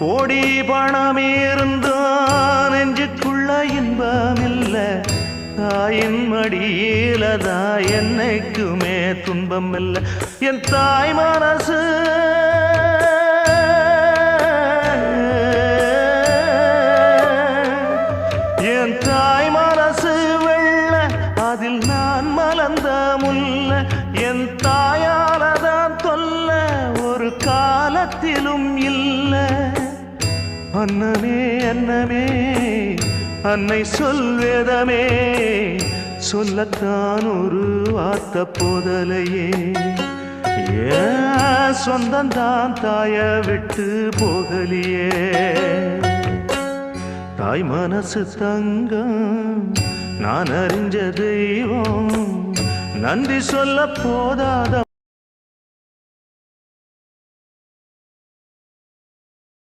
கோடி பணம் இருந்தான் நெஞ்சுக்குள்ள இன்பமில்ல தாயின் மடியிலதான் என்னைக்குமே துன்பம் இல்லை என் தாய் மனசு என் தாய் மனசு வெள்ள அதில் நான் மலர்ந்த முல்ல என் தாயாலதான் தொல்ல ஒரு காலத்திலும் இல்லை அன்னமே அன்னமே அன்னை சொல்வேதமே சொல்லத்தான் ஒரு வார்த்தை போதலையே ஏன் சொந்தந்தான் தாய விட்டு போகலியே தாய் மனசு தங்கம் நான் அறிஞ்ச தெய்வம் நன்றி சொல்ல போதாத